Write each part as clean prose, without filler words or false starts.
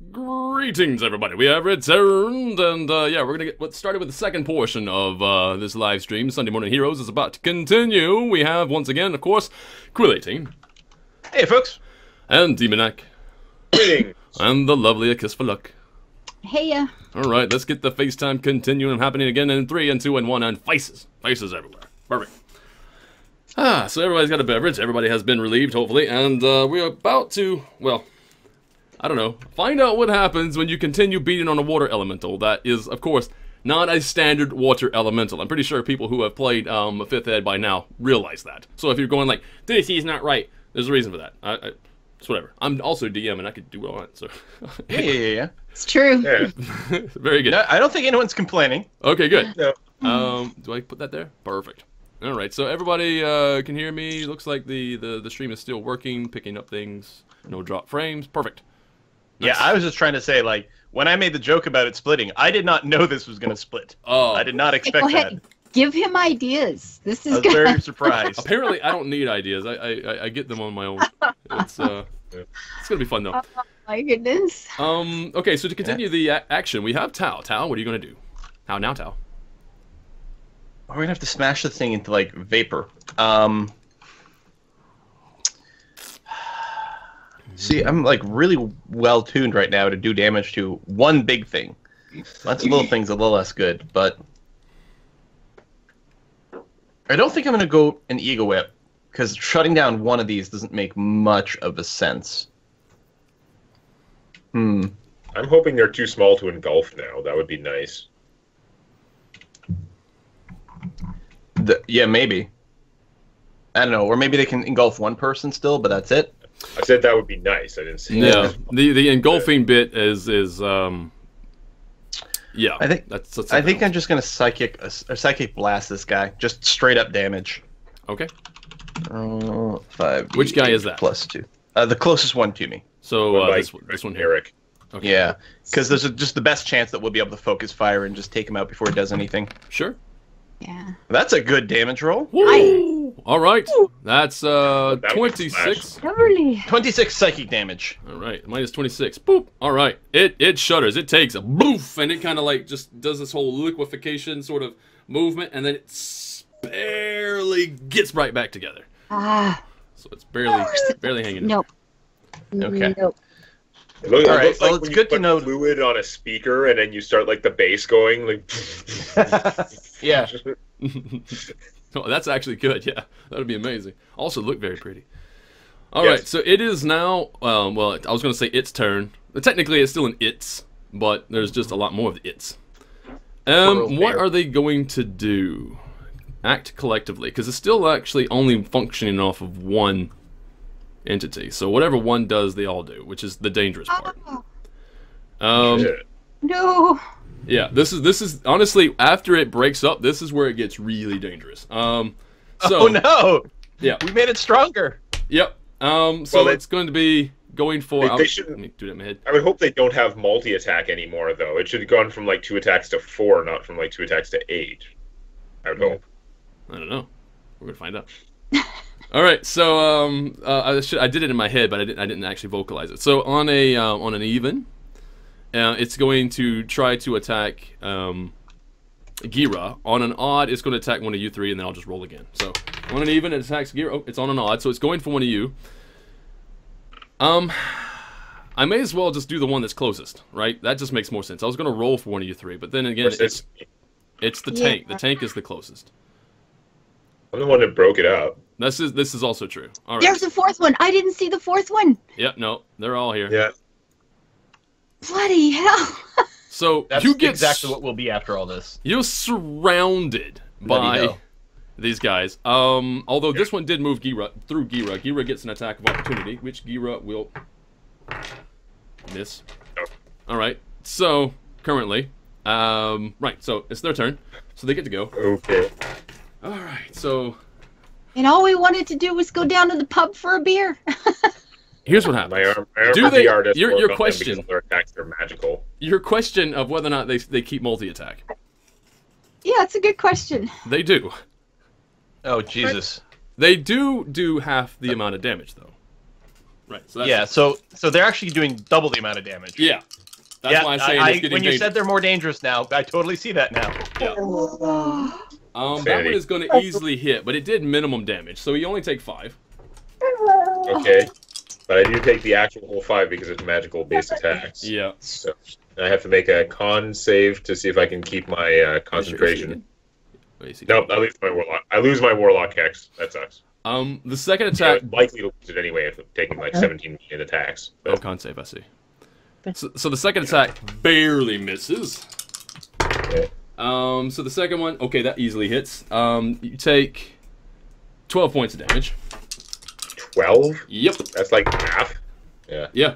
Greetings, everybody. We have returned, and yeah, we're gonna get started with the second portion of this live stream. Sunday Morning Heroes is about to continue. We have, once again, of course, Quill 18. Hey, folks. And Demonac. Greetings. And the lovely A Kiss for Luck. Heya. Alright, let's get the FaceTime continuing happening again in 3 and 2 and 1 and faces. Faces everywhere. Perfect. So everybody's got a beverage. Everybody has been relieved, hopefully, and we're about to, well, I don't know, find out what happens when you continue beating on a water elemental that is, of course, not a standard water elemental. I'm pretty sure people who have played 5th Ed by now realize that. So if you're going like, this is not right, there's a reason for that. It's whatever. I'm also DM and I could do what I want, so. Yeah. It's true. Yeah. Very good. No, I don't think anyone's complaining. Okay, good. No. Do I put that there? Perfect. Alright, so everybody can hear me. Looks like the stream is still working, picking up things. No drop frames. Perfect. Yeah, I was just trying to say, like, when I made the joke about it splitting, I did not know this was going to split. Oh. I did not Hey, expect go ahead. that. Give him ideas. This I is was good. very surprised. Apparently, I don't need ideas. I get them on my own. It's gonna be fun though. Oh my goodness. Okay, so to continue the action, we have Tao. Tao, what are you gonna do? How now, Tao? We're going to have to smash the thing into, like, vapor. See, I'm, like, really well-tuned right now to do damage to one big thing. Lots of little things a little less good, but I don't think I'm going to go an Eagle Whip, because shutting down one of these doesn't make much of a sense. I'm hoping they're too small to engulf now. That would be nice. Yeah, maybe. I don't know, or maybe they can engulf one person still, but that's it. I said that would be nice. I didn't say Yeah, that. the engulfing bit is yeah. I think that's I think I'm just gonna psychic blast this guy, just straight up damage. okay. 5. Which guy is that? +2. The closest one to me. So Like this one here. Eric. Okay. Yeah, because there's just the best chance that we'll be able to focus fire and just take him out before he does anything. Sure. Yeah. That's a good damage roll. Woo! All right. That's was 26. Beverly. 26 psychic damage. All right, minus 26. Boop. All right. It shudders. It takes a boof, and it kind of like just does this whole liquefaction sort of movement, and then it barely gets right back together. Ah. So it's barely hanging. Nope. Okay. Nope. It looks, All right, looks like well, it's when good you to put know- fluid on a speaker and then you start like the bass going like. Yeah. Oh, that's actually good. Yeah, that would be amazing. Also, look very pretty. All right, so it is now. Well, I was going to say its turn. Technically, it's still an its, but there's just a lot more of the its. What are they going to do? Act collectively, because it's still actually only functioning off of one entity. So whatever one does, they all do, which is the dangerous part. Shit. No. Yeah, this is honestly, after it breaks up, this is where it gets really dangerous. So Oh no! yeah, We made it stronger. yep. So Well, it's going to be going for. They Let shouldn't. me do that in my head. I would hope they don't have multi-attack anymore, though. It should have gone from like 2 attacks to 4, not from like 2 attacks to 8. I would hope. I don't know. We're gonna find out. All right, so I did it in my head, but I didn't actually vocalize it. So on an even, it's going to try to attack Gira. On an odd, it's going to attack one of you three, and then I'll just roll again. So on an even, it attacks Gira. Oh, it's on an odd, so it's going for one of you. I may as well just do the one that's closest, right? That just makes more sense. I was going to roll for one of you three, but then again, it's the tank. The tank is the closest. I'm the one that broke it up. This is also true. All right. There's the fourth one. I didn't see the fourth one. Yep. No, they're all here. Yeah. Bloody hell. So That's you get exactly what we'll be after all this. You're surrounded by these guys. Although this one did move Gira through Gira. Gira gets an attack of opportunity, which Gira will miss. Oh. All right. So currently, right. So it's their turn. So they get to go. Okay. All right. So And all we wanted to do was go down to the pub for a beer. here's what happens. My arm Do they? artist Your question. because their attacks are magical. Your question of whether or not they keep multi-attack. Yeah, it's a good question. They do. Oh Jesus! They do half the amount of damage though. Right. So that's Yeah, so they're actually doing double the amount of damage. Yeah. That's why I'm saying it's getting when you dangerous. said they're more dangerous now, I totally see that now. Yeah. That one is going to easily hit, but it did minimum damage, so you only take 5. Okay. But I do take the actual whole 5 because it's magical base attacks. Yeah. So I have to make a con save to see if I can keep my concentration. Nope, I lose my warlock. I lose my warlock hex. That sucks. The second attack. I'm likely to lose it anyway if I'm taking like 17 million attacks. But... Oh, con save. I see. So the second attack barely misses. Okay. So the second one, okay, that easily hits. You take 12 points of damage. 12? Yep. That's like half. Yeah. Yeah.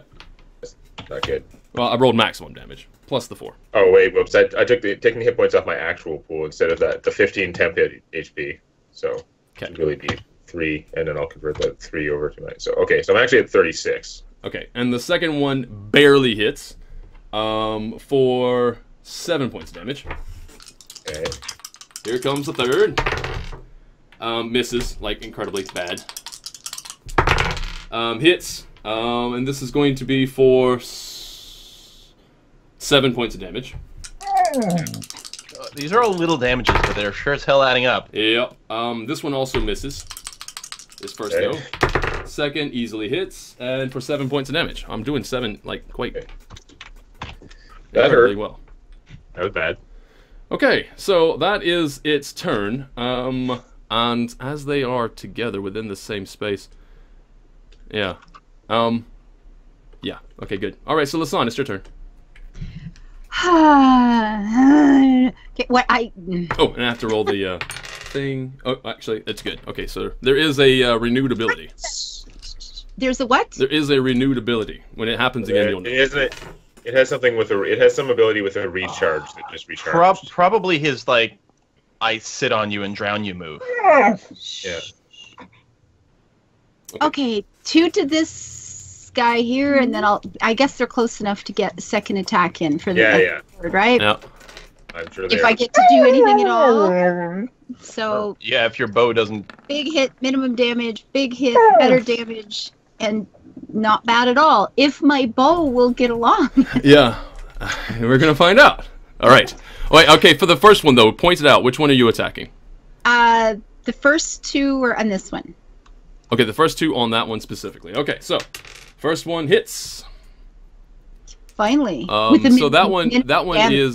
That's not good. Well, I rolled maximum damage plus the 4. Oh wait, whoops! I took taking the hit points off my actual pool instead of the 15 temp hit HP. So it should really be 3, and then I'll convert that 3 over to my. So okay, so I'm actually at 36. Okay, and the second one barely hits for 7 points of damage. Okay. Here comes the third. Misses, like incredibly bad. Hits, and this is going to be for 7 points of damage. These are all little damages, but they're sure as hell adding up. Yep. This one also misses. This first go. Second easily hits, and for 7 points of damage. I'm doing 7 like quite That really hurt. well. That was bad. Okay, so that is its turn. And as they are together within the same space. Yeah. Yeah. Okay, good. All right, so Lasan, it's your turn. Okay, what I? Oh, and I have to roll the thing. Oh, actually, it's good. Okay, so there is a renewed ability. There's a what? There is a renewed ability. When it happens again, you'll know. It has something with it has some ability with a recharge that just recharges. Probably his like, I sit on you and drown you move. Yeah. Okay, 2 to this guy here, and then I guess they're close enough to get a second attack in for the third, right? Yeah. I'm sure If I get to do anything at all. So yeah, if your bow doesn't. Big hit, minimum damage. Big hit, better damage, and not bad at all. If my bow will get along. Yeah. We're gonna find out. All right. Wait. Okay. For the first one though, point it out. Which one are you attacking? The first 2 were on this one. Okay, the first 2 on that one specifically. Okay, so first one hits. Finally. So that one is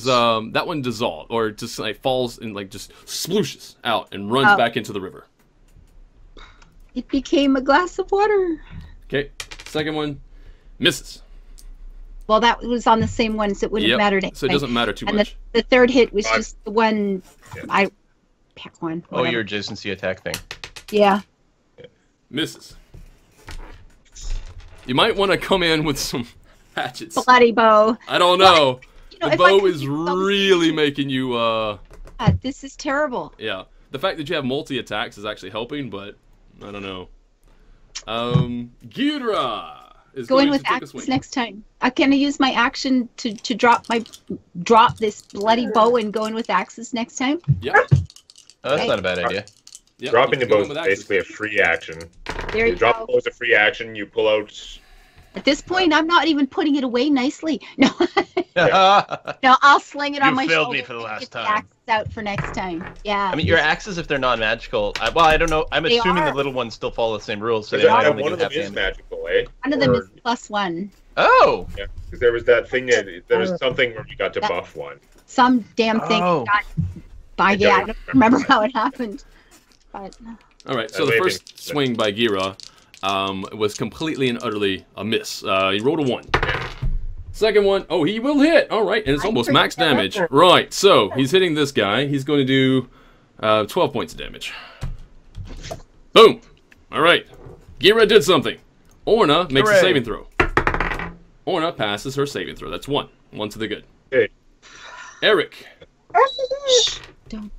that one dissolved or just like falls and like just splooshes out and runs back into the river. It became a glass of water. Okay, second one misses. Well, that was on the same one, so it wouldn't have mattered anyway. So it doesn't matter too much. The third hit was just the one. I pick one. Oh, your adjacency attack thing. Yeah. Misses. You might want to come in with some hatchets. Bloody bow. I don't know. Well, the bow is really making you. This is terrible. Yeah, the fact that you have multi attacks is actually helping, but I don't know. Ghidra is going to with take a axes swing. next time. Can I use my action to drop this bloody bow and go in with axes next time? Yep. Oh, that's not a bad idea. Yep. Dropping the Go bow in is with axes. basically a free action. There you drop go. the bow as a free action. You pull out. At this point, I'm not even putting it away nicely. No, no, I'll sling it on my failed shoulder me for the and last get the time. axes out for next time. Yeah. I mean, your axes, if they're non-magical, well, I don't know. I'm They assuming are. the little ones still follow the same rules, so Because they might only one do of them half is damage. magical, eh? One of them is +1. Oh! Yeah, because there was that thing there was something where you got to buff one. Some damn thing Oh. got by. Yeah, I don't remember how it happened. But All right, so the first swing by Ghidra was completely and utterly a miss. He rolled a 1. Second one, oh, he will hit. All right, and it's almost max damage. Right, so he's hitting this guy. He's going to do 12 points of damage. Boom. All right, Ghidra did something. Orna makes a Hooray. saving throw. Orna passes her saving throw. That's 1. 1 to the good. Okay. Eric. don't.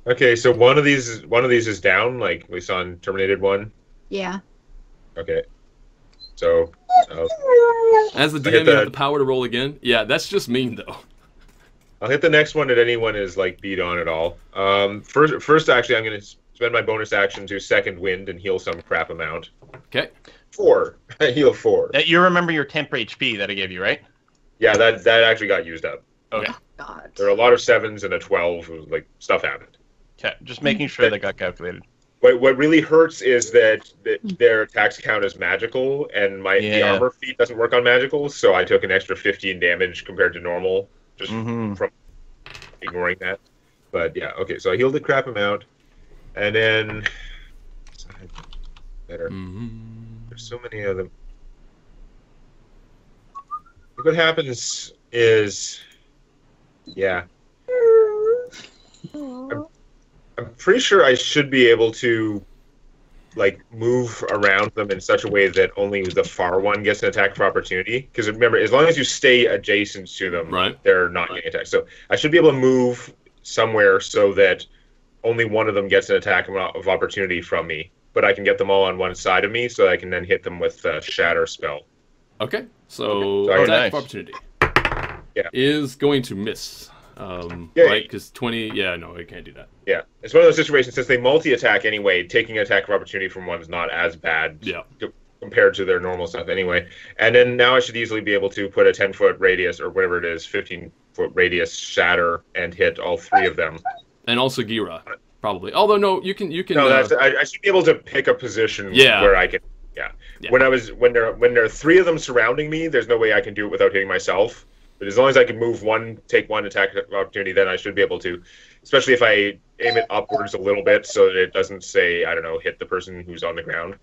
Okay, so one of these is down, like we saw in Terminated 1. Yeah. Okay. So As the I hit DM, you have that. the power to roll again. Yeah, that's just mean, though. I'll hit the next one that anyone is like beat on at all. First actually I'm gonna spend my bonus action to second wind and heal some crap amount. Okay. 4. I heal 4. You remember your temp HP that I gave you, right? Yeah, that actually got used up. Okay. God. There are a lot of 7s and a 12. It was like stuff happened. Okay, just making sure that got calculated. What really hurts is that their attacks count as magical, and the armor feat doesn't work on magicals, so I took an extra 15 damage compared to normal, just from ignoring that. But yeah, okay, so I healed a crap amount, and then better. There's so many of them. What happens is, yeah. I'm pretty sure I should be able to, like, move around them in such a way that only the far one gets an attack of opportunity. Because remember, as long as you stay adjacent to them, they're not getting attacked. So I should be able to move somewhere so that only one of them gets an attack of opportunity from me. But I can get them all on one side of me, so I can then hit them with the Shatter spell. Okay, so attack of opportunity is going to miss. Right, because 20, no, I can't do that. Yeah, it's one of those situations, since they multi-attack anyway, taking attack of opportunity from one is not as bad compared to their normal stuff anyway. And then now I should easily be able to put a 10-foot radius, or whatever it is, 15-foot radius Shatter, and hit all 3 of them. And also Gira, probably. Although, no, you can... No, I should be able to pick a position where I can... Yeah. When there are 3 of them surrounding me, there's no way I can do it without hitting myself. But as long as I can move take one attack of opportunity, then I should be able to. Especially if I aim it upwards a little bit so that it doesn't say, I don't know, hit the person who's on the ground.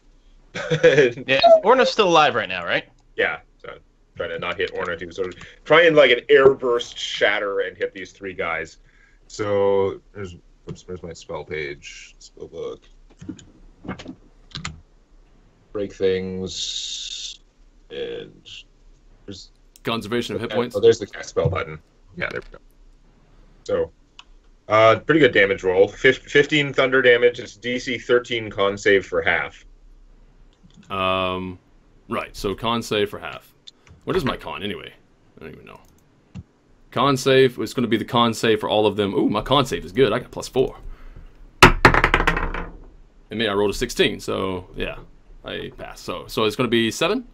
Yeah, Orna's still alive right now, right? Yeah, so I'm trying to not hit Orna too. So try and like an airburst Shatter and hit these 3 guys. So where's my spell page? Spell book. Break things. And there's conservation of hit points. Oh, there's the cast spell button. Yeah, there we go. So, pretty good damage roll. 15 thunder damage. It's DC 13 con save for half. Right. So con save for half. What is my con anyway? I don't even know. Con save. It's going to be the con save for all of them. Ooh, my con save is good. I got +4. And me, I rolled a 16. So yeah, I passed. So it's going to be 7.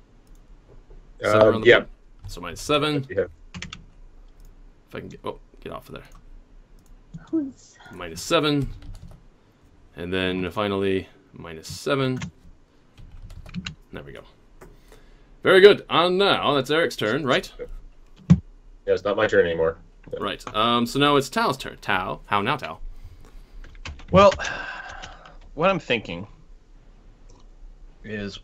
7 on the board. So minus 7. Yeah. If I can get off of there. Minus 7. And then finally minus 7. There we go. Very good. And now that's Eric's turn, right? Yeah, it's not my turn anymore. Right. So now it's Tao's turn. Tao. How now, Tao? Well, what I'm thinking is,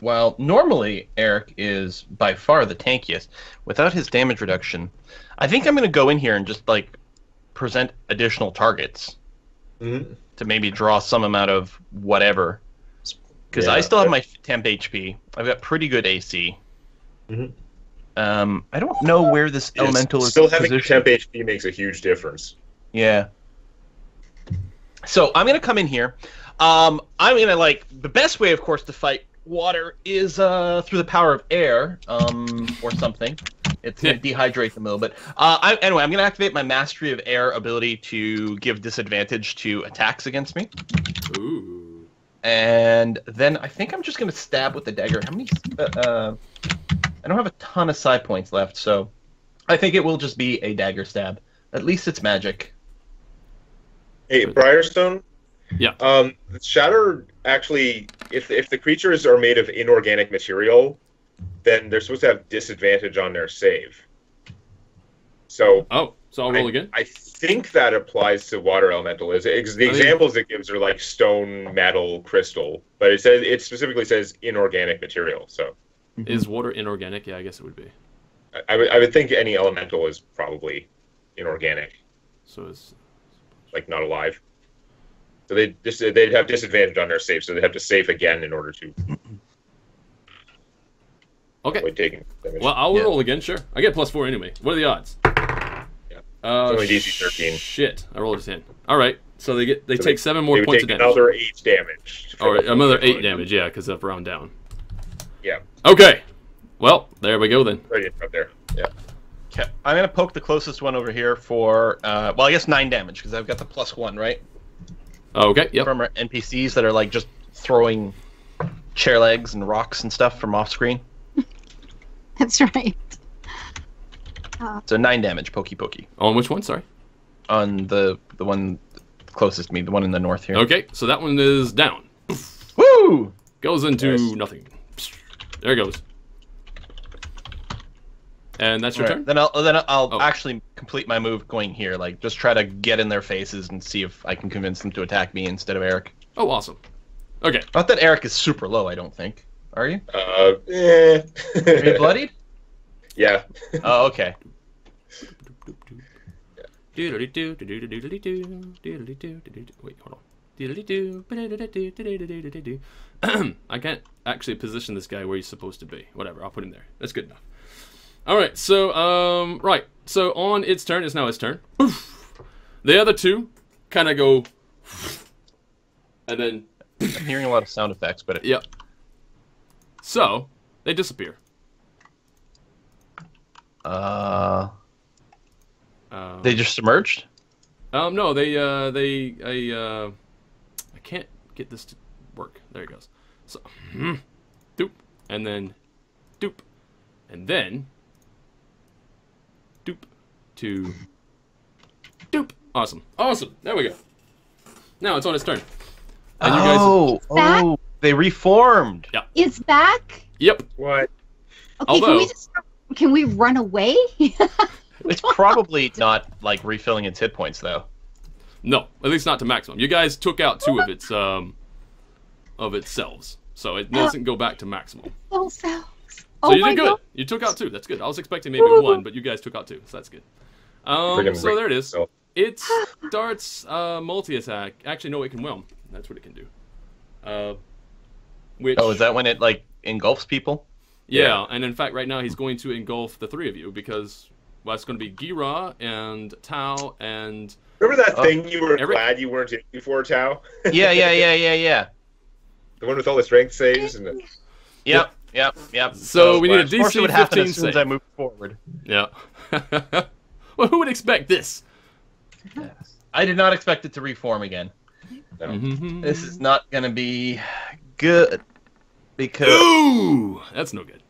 while normally Eric is by far the tankiest, without his damage reduction, I think I'm going to go in here and just, like, present additional targets to maybe draw some amount of whatever. Because I still have my temp HP. I've got pretty good AC. I don't know where this elemental is still having positioned. temp HP makes a huge difference. Yeah. So I'm going to come in here. I'm going to, like, the best way, of course, to fight water is through the power of air, or something. It's going to dehydrate them a little bit. Anyway, I'm going to activate my Mastery of Air ability to give disadvantage to attacks against me. Ooh. And then I think I'm just going to stab with the dagger. How many... I don't have a ton of side points left, so I think it will just be a dagger stab. At least it's magic. Hey, Briarstone? Yeah. Shatter, actually, if the creatures are made of inorganic material, then they're supposed to have disadvantage on their save. So... Oh, so I'll roll again? I think that applies to water elemental. The examples it gives are like stone, metal, crystal, but it specifically says inorganic material, so... Is water inorganic? Yeah, I guess it would be. I would think any elemental is probably inorganic. So it's... Like, not alive. So they'd have disadvantage on their save, so they'd have to save again in order to... Okay. Taking damage. Well, I'll roll again, sure. I get +4 anyway. What are the odds? Yeah. It's only DC 13. Shit. I rolled a 10. Alright. So they take 7 more points of damage. Another 8 damage. Alright, another 8 damage, yeah, because of round down. Yeah. Okay. Well, there we go then. Right up there. Yeah. Okay. I'm going to poke the closest one over here for, well, I guess 9 damage, because I've got the +1, right? Okay, yep. From our NPCs that are, like, just throwing chair legs and rocks and stuff from off screen. That's right. So 9 damage, pokey. On which one? Sorry. On the one closest to me, the one in the north here. Okay, so that one is down. Woo! Goes into Nice. nothing. There it goes. And that's your Alright, turn? then I'll Oh. actually complete my move going here, like just try to get in their faces and see if I can convince them to attack me instead of Eric. Oh, awesome. Okay. Not that Eric is super low, I don't think. Are you? Eh. Are you bloodied? Yeah. Oh, okay. Wait, hold on. I can't actually position this guy where he's supposed to be. Whatever, I'll put him there. That's good enough. Alright, so, right. So on its turn, it's now its turn. The other two kind of go... And then... I'm hearing a lot of sound effects, but Yep. So, they disappear. they just submerged? No, I can't get this to work. There it goes. So, doop, and then, doop, and then, doop, to, doop. Awesome. Awesome. There we go. Now it's on its turn. And you guys, Oh, they reformed. It's back. yep. What? Okay, Although- can we run away? It's probably not like refilling its hit points though. No, at least not to maximum. You guys took out 2 of its selves, so it doesn't go back to maximum. Oh, cells. So Oh you my did good. God. You took out 2. That's good. I was expecting maybe 1, but you guys took out 2, so that's good. Friggin' So there it is. so- It starts multi-attack. Actually, no, it can whelm. That's what it can do. Which, Oh, is that when it like engulfs people? yeah, and in fact, right now he's going to engulf the 3 of you because, well, it's going to be Gira and Tao and... Remember that thing you were Eric? glad you weren't in before, Tao? Yeah. The one with all the strength saves and the... Yep. So we need a of course DC it would happen 15 as soon as save. I move forward. Yeah. Well, who would expect this? I did not expect it to reform again. No. Mm-hmm. This is not going to be good because Ooh! That's no good.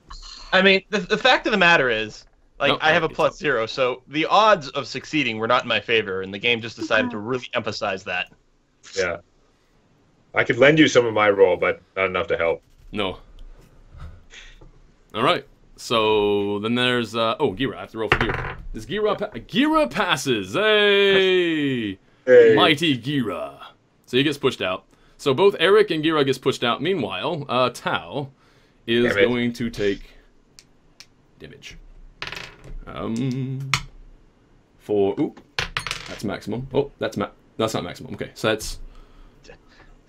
I mean the fact of the matter is like No, I have a it's plus 0, so the odds of succeeding were not in my favor, and the game just decided to really emphasize that. Yeah. I could lend you some of my roll, but not enough to help. No. All right. So then there's Gira. I have to roll for Gira. Does Gira Gira passes? Hey! Hey. Mighty Gira. So he gets pushed out. So both Eric and Gira gets pushed out. Meanwhile, Tao is Damn it. going to take damage. That's maximum. Oh, that's not maximum. Okay, so that's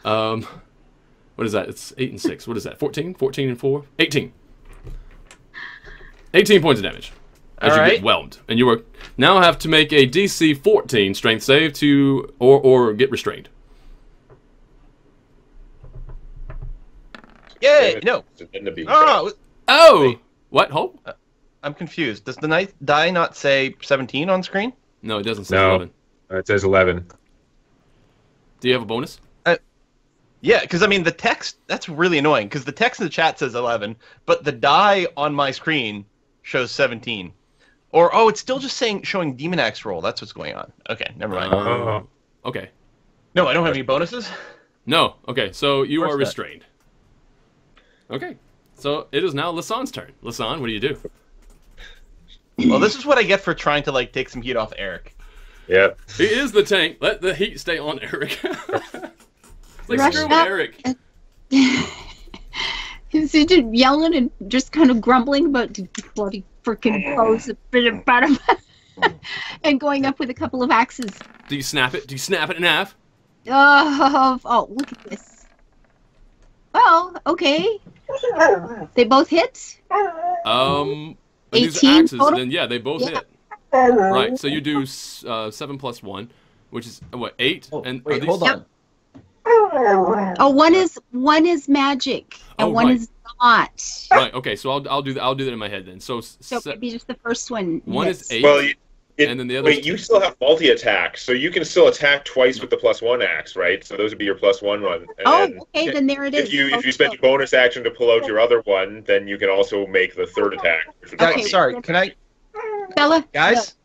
what is that? It's 8 and 6. What is that? 14? 14 and 4? 18. 18 points of damage. As All you right. get whelmed. And you are now have to make a DC 14 strength save to or get restrained. Yay! No. End up being Oh, Oh! Wait. What? Hold? I'm confused. Does the die not say 17 on screen? No, it doesn't say No. 11. It says 11. Do you have a bonus? Yeah, because I mean the text, that's really annoying, because the text in the chat says 11, but the die on my screen shows 17. Or, oh, it's still just showing Demon Axe roll. That's what's going on. Okay, never mind. Oh. Okay. No, I don't have any bonuses. No. Okay, so you Of course are not. restrained. Okay. So it is now Lasan's turn. Lasan, what do you do? Well, this is what I get for trying to, like, take some heat off Eric. Yeah. He is the tank. Let the heat stay on Eric. Like, Rush screw up. Eric. He's just yelling and just kind of grumbling about the bloody freaking pose a bit about him. And going up with a couple of axes. Do you snap it? Do you snap it in half? Oh, look at this. Well, okay. They both hit. And these 18 axes, total? then yeah, they both Yeah. hit. Right, so you do 7 plus 1, which is, what, 8? Oh, and wait, are these- hold on. Oh, one is magic and Oh, one right. is not. Right, okay, so I'll do that in my head then. So So maybe just the first one. one hits. is 8, Well, and then the other. Wait, you still have multi-attack, so you can still attack twice with the +1 axe, right? So those would be your +1 one. And Okay, then there it is. if you spend a bonus action to pull out your other one, then you can also make the third attack. Guys, sorry, can I? Bella? Guys?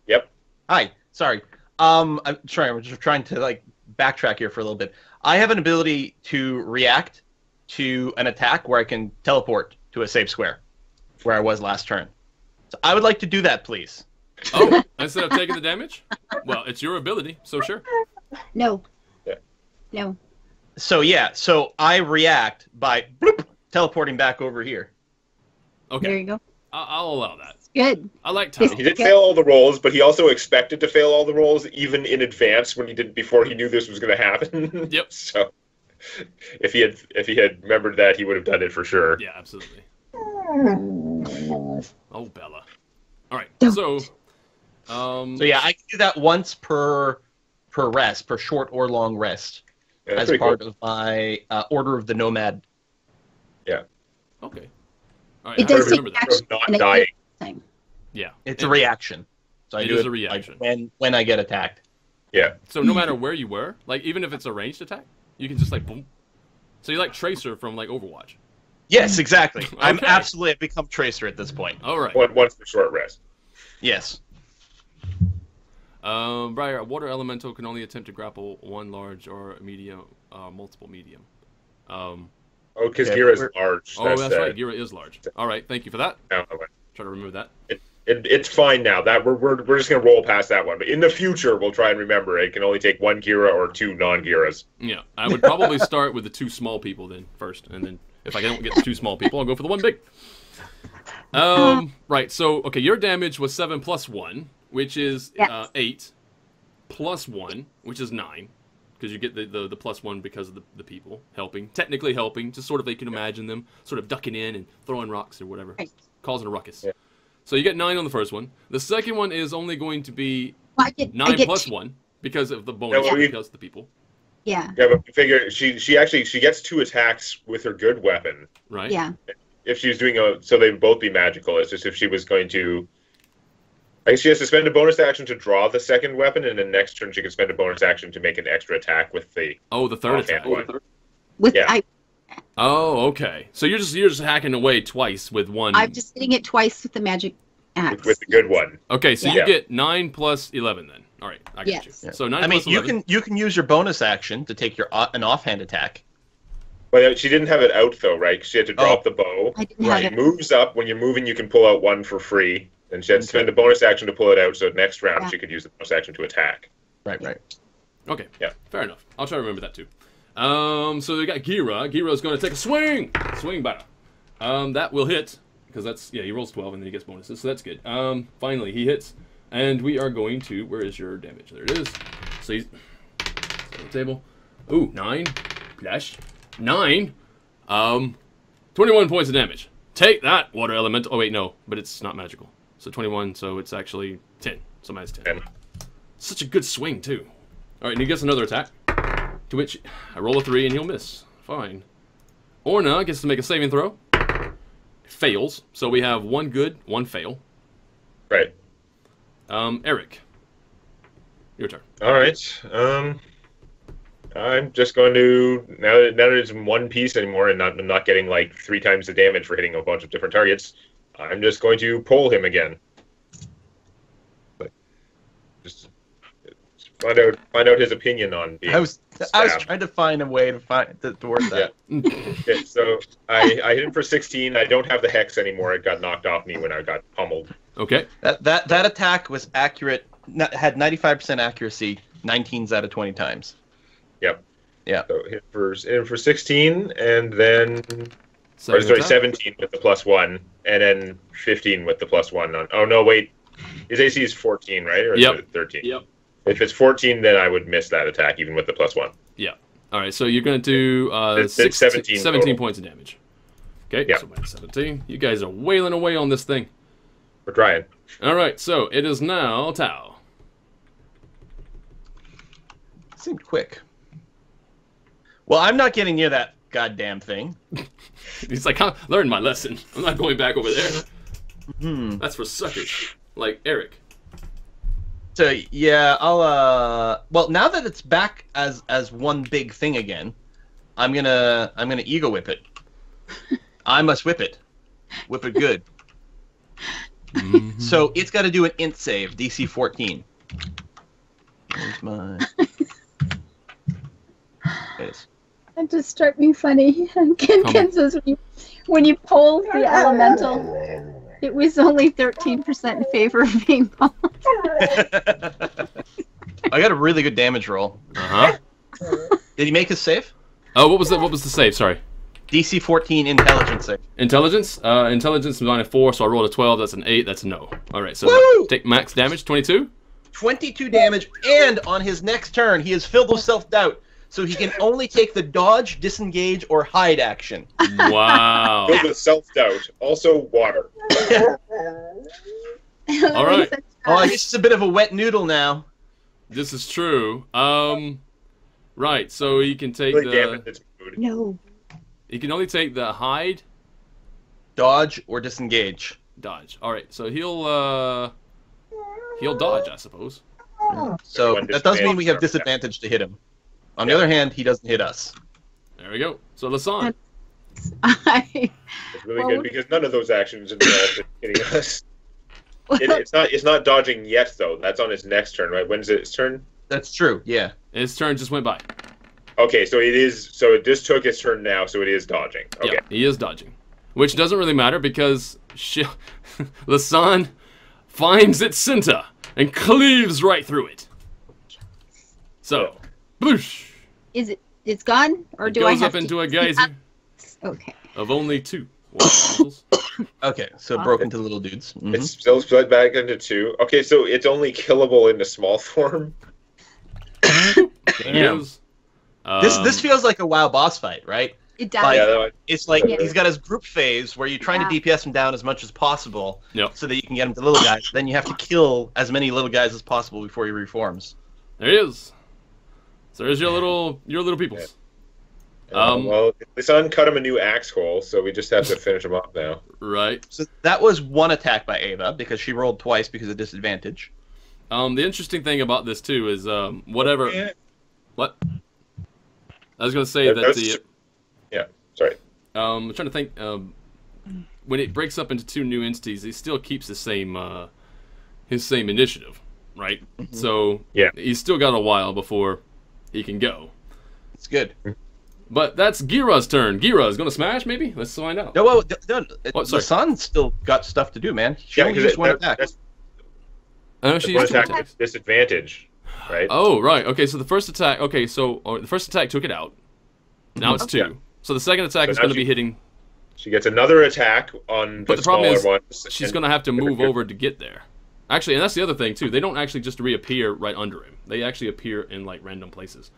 Yep. Hi, sorry. I'm just trying to like backtrack here for a little bit. I have an ability to react to an attack where I can teleport to a safe square, where I was last turn. So I would like to do that, please. Oh, instead of taking the damage? Well, it's your ability, so sure. No. Yeah. No. So yeah, so I react by bloop, teleporting back over here. Okay. There you go. I'll allow that. Good. I like Tao. He did fail all the rolls, but he also expected to fail all the rolls even in advance when he did before he knew this was going to happen. Yep. So if he had remembered that, he would have done it for sure. Yeah, absolutely. Oh, Bella. All right. So yeah, I can do that once per rest, per short or long rest, Yeah, that's as pretty part cool. of my Order of the Nomad. Yeah. Okay. All right. It I does remember take that. action. Not and it dying. thing. Yeah. It's a reaction. So I It do is it a reaction. like, when I get attacked. Yeah. So no matter where you were, like even if it's a ranged attack, you can just like boom. So you like Tracer from like Overwatch. Yes, exactly. I'm Okay. absolutely I've become Tracer at this point. All right. Once the short rest. Yes. Briar, a water elemental can only attempt to grapple one large or medium, multiple medium. Oh, because Yeah, Gira's we're- large. Oh, that's right. Gira is large. All right. Thank you for that. No, Try to remove that. it's fine now. That we're just gonna roll past that one. But in the future, we'll try and remember it can only take one Gira or two non-Giras. Yeah, I would probably start with the two small people then first, and then if I don't get the two small people, I'll go for the one big. Right. So okay, your damage was 7 plus 1, which is Yes. 8, plus 1, which is 9, because you get the plus 1 because of the people helping, technically helping, just sort of they can imagine them sort of ducking in and throwing rocks or whatever, Right. causing a ruckus. Yeah. So you get 9 on the first one. The second one is only going to be Well, I 9 get plus 1 because of the bonus, Yeah. because of the people, Yeah. Yeah, but figure she gets 2 attacks with her good weapon. right? Yeah. If she's doing so they'd both be magical. It's just if she was going to. I guess she has to spend a bonus action to draw the second weapon, and then next turn she can spend a bonus action to make an extra attack with the Oh, the third offhand attack. one. With Yeah. Oh, okay. So you're just hacking away twice with one. I'm just hitting it twice with the magic axe. with the good one. Okay, so Yeah. you get 9 plus 11 then. All right, I got Yes. you. So 9 I mean, plus 11. you can use your bonus action to take an offhand attack. But she didn't have it out though, right? 'Cause she had to drop the bow. I didn't Right. have It it. moves up when you're moving. You can pull out one for free, and she had to spend a bonus action to pull it out. So next round Yeah. she could use the bonus action to attack. Right. Okay, Yeah. fair enough. I'll try to remember that too. So we got Gira. Gira's going to take a swing. Swing battle. That will hit because that's he rolls 12 and then he gets bonuses, so that's good. Finally he hits, and we are going to. Where is your damage? There it is. So he's on the table. Ooh, 9 plus 9. 21 points of damage. Take that, water elemental. Oh wait, no, but it's not magical. So 21. So it's actually 10. So minus 10. 10. Such a good swing too. All right, and he gets another attack. To which I roll a 3 and he'll miss. Fine. Orna gets to make a saving throw. Fails. So we have 1 good, 1 fail. Right. Eric, your turn. All right. I'm just going to now that it's in one piece anymore, and I'm not getting like 3 times the damage for hitting a bunch of different targets. I'm just going to pull him again. But just find out his opinion on being I was stabbed. trying to find a way to work that. Okay, so I hit him for 16. I don't have the hex anymore. It got knocked off me when I got pummeled. Okay. That attack was accurate. Had 95% accuracy, 19s out of 20 times. Yep. Yeah. So hit for 16, and then Second attack. 17 with the +1, and then 15 with the +1 on. Oh no, wait. His AC is 14, right? Or is Yep. it 13? Yep. If it's 14, then I would miss that attack even with the +1. Yeah. All right, so you're going to do It's 17 17 total. points of damage. Okay, Yeah. so minus 17. You guys are wailing away on this thing. We're trying. All right, so it is now Tao. Seemed quick. Well, I'm not getting near that goddamn thing. He's like, I learned my lesson. I'm not going back over there. That's for suckers. Like Eric. So yeah, I'll well, now that it's back as one big thing again, I'm gonna ego whip it. I must whip it. Whip it good. So it's got to do an int save, DC 14. Where's my... That just struck me funny. Ken says when you pull the elemental, it was only 13% in favor of being pulled. I got a really good damage roll. Did he make his save? Oh, what was the save? Sorry. DC 14 intelligence save. Intelligence? Intelligence is on a 4, so I rolled a 12. That's an 8. That's a no. All right, so take max damage, 22. 22 damage, and on his next turn, he is filled with self-doubt, so he can only take the dodge, disengage, or hide action. Wow. Filled with self-doubt. Also water. All right. Oh, I guess it's a bit of a wet noodle now. This is true. Right, so he can take Really the... damaged its mood. No. He can only take the hide, Dodge, or disengage. dodge. All right, so he'll dodge, I suppose. So One that does mean we have disadvantage. disadvantage to hit him. On the other hand, he doesn't hit us. There we go. So Lasan. It's really good because none of those actions involved in hitting us. It's not dodging yet though. That's on his next turn, right? When's its turn? That's true, yeah. His turn just went by. Okay, so it is. So it just took its turn now, so it is dodging. Okay. Yeah, he is dodging, which doesn't really matter because Lasan finds its center and cleaves right through it. So, bloosh. It's gone, or It do I goes have up to into a geyser Okay. of only 2 water bottles. Okay, so broken to little dudes. Mhm. It's still split back into 2. Okay, so it's only killable in the small form. There it is. This feels like a WoW boss fight, right? It does. Like, Yeah, that one. It's like Yeah. he's got his group phase where you're trying to DPS him down as much as possible Yep. so that you can get him to little guys. Then you have to kill as many little guys as possible before he reforms. There he is. So there's your little peoples. Well, the son cut him a new axe hole, so we just have to finish him off now. Right. So that was one attack by Ava because she rolled twice because of disadvantage. The interesting thing about this too is whatever. Yeah. What? I was gonna say that That's- the. Yeah, sorry. I'm trying to think. When it breaks up into 2 new entities, he still keeps the same his same initiative, right? So Yeah. he's still got a while before he can go. It's good. But that's Gira's turn. Gira is gonna smash, maybe. Let's find out. No, What, the sorry? sun's still got stuff to do, man. She Yeah, only because used one attack. that's I know the she one used 2 attack attacks. with disadvantage, right? Oh, right. Okay, so the first attack. Okay, so the first attack took it out. Now it's 2. Yeah. So the second attack So is now going to she- be hitting. She gets another attack on But the the problem smaller is, ones. she's and- going to have to move over to get there. Actually, and that's the other thing too. They don't actually just reappear right under him. They actually appear in like random places.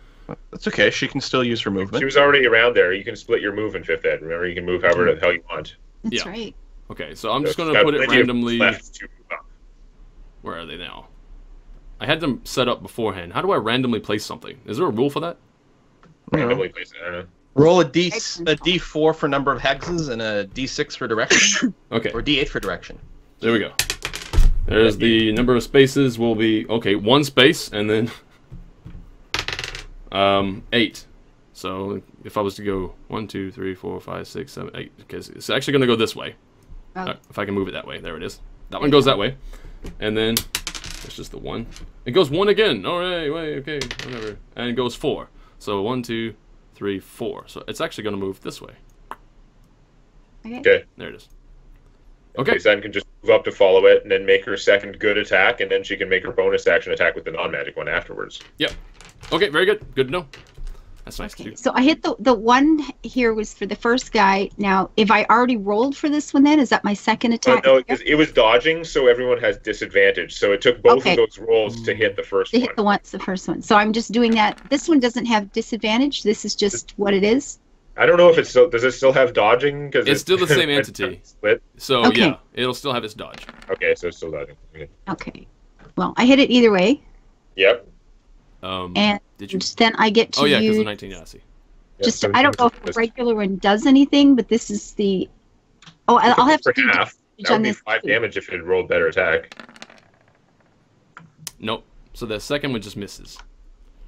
That's okay. She can still use her movement. She was already around there. You can split your move in 5th Ed. Remember, you can move however the hell you want. That's Yeah. right. Okay, so I'm So just going she's to got put it plenty of randomly. left to move up. Where are they now? I had them set up beforehand. How do I randomly place something? Is there a rule for that? Randomly place it. I don't know. Roll a D4 for number of hexes and a D6 for direction, Okay, or D8 for direction. there we go. There's the number of spaces will be, okay, 1 space and then 8. So if I was to go 1, 2, 3, 4, 5, 6, 7, 8, because it's actually going to go this way. Oh. If I can move it that way, there it is. That one goes that way, and then it's just the 1. It goes 1 again. All right, wait, okay, whatever, and it goes 4. So 1, 2, 3, 4. So it's actually going to move this way. Okay. There it is. Okay. Okay. Then can just move up to follow it, and then make her second good attack, and then she can make her bonus action attack with the non-magic one afterwards. Yep. Okay, very good. Good to know. That's nice to do. So I hit the one here was for the first guy. Now, if I already rolled for this one, then is that my second attack? No, because it was dodging, so everyone has disadvantage. So it took both Okay. of those rolls to hit the first To one. hit the first one. So I'm just doing that. This one doesn't have disadvantage. This is just what it is. I don't know if it's still. Does it still have dodging? Because It's still the same entity. Split. So Okay. yeah, it'll still have its dodge. Okay, so it's still dodging. Okay. Okay. Well, I hit it either way, Yep. and Did you? then I get to Oh yeah, because use. the 19. Yeah, I see. Yep, Just so I don't know if the regular one does anything, but this is the. Oh, I'll have to for do half. damage That would on be this 5 too. damage if it rolled better attack. Nope. So the second one just misses.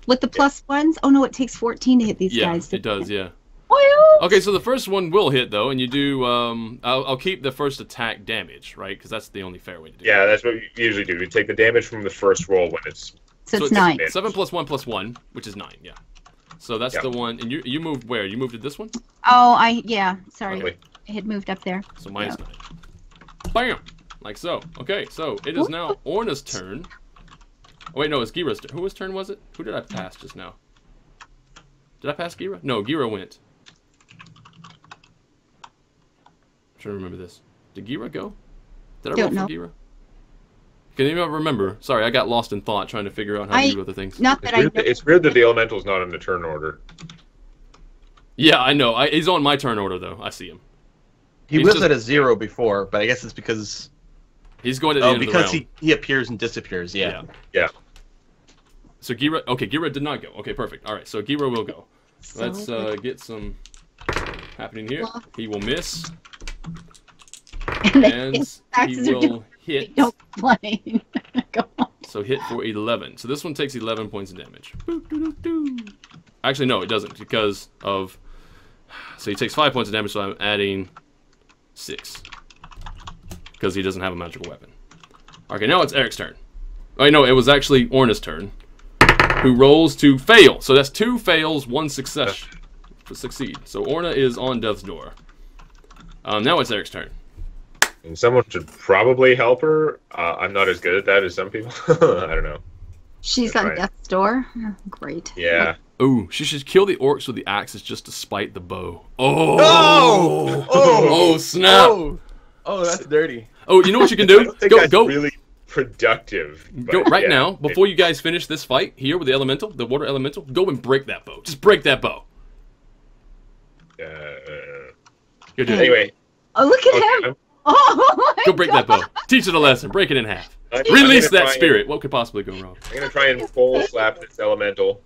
With the plus ones? Oh no, it takes 14 to hit these Yeah, guys. it does. Yeah. What? Okay, so the first one will hit though, and you do. I'll keep the first attack damage, right? Because that's the only fair way to do it. Yeah, that's what we usually do. We take the damage from the first roll when it's. So it's 9. 7 plus 1 plus 1, which is 9. Yeah. So that's the one. And you moved where? You moved to this one? Oh, yeah. Sorry. Okay. I had moved up there. So minus 9. Bam! Like so. Okay, so it is now Orna's turn. Oh, wait, no, it's Gira's turn. Whose turn was it? Who did I pass just now? Did I pass Gira? No, Gira went. I'm trying to remember this. Did Gira go? Did I roll for Gira? Can anyone remember? Sorry, I got lost in thought trying to figure out how to do other things. Not that It's weird that the elemental's not in the turn order. Yeah, I know. He's on my turn order, though. I see him. He was at a 0 before, but I guess it's because... He's going to the end of the round. because he appears and disappears, yeah. So Gira... Okay, Gira did not go. Okay, perfect. All right, so Gira will go. Let's get some happening here. He will miss. And he will hit. Don't complain. Go on. So hit for 11. So this one takes 11 points of damage. Actually, no, it doesn't because of... So he takes 5 points of damage, so I'm adding 6. Because he doesn't have a magical weapon. Okay, now it's Eric's turn. Oh, no, it was actually Orna's turn. Who rolls to fail. So that's 2 fails, 1 success. To succeed. So Orna is on death's door. Now it's Eric's turn. And someone should probably help her. I'm not as good at that as some people. I don't know. She's on death's door. Oh, great. Yeah. Ooh, she should kill the orcs with the axes just to spite the bow. Oh! Oh! Oh, snap! Oh, that's dirty. Oh, you know what you can I do? don't think that's Go. really productive. Go but right yeah. now, before you guys finish this fight here with the elemental, the water elemental, go and break that bow. Just break that bow. Go do it. Anyway. Oh, look at him! Oh, Go break that bow. Teach it a lesson. Break it in half. Release that spirit. What could possibly go wrong? I'm gonna try and full slap this elemental.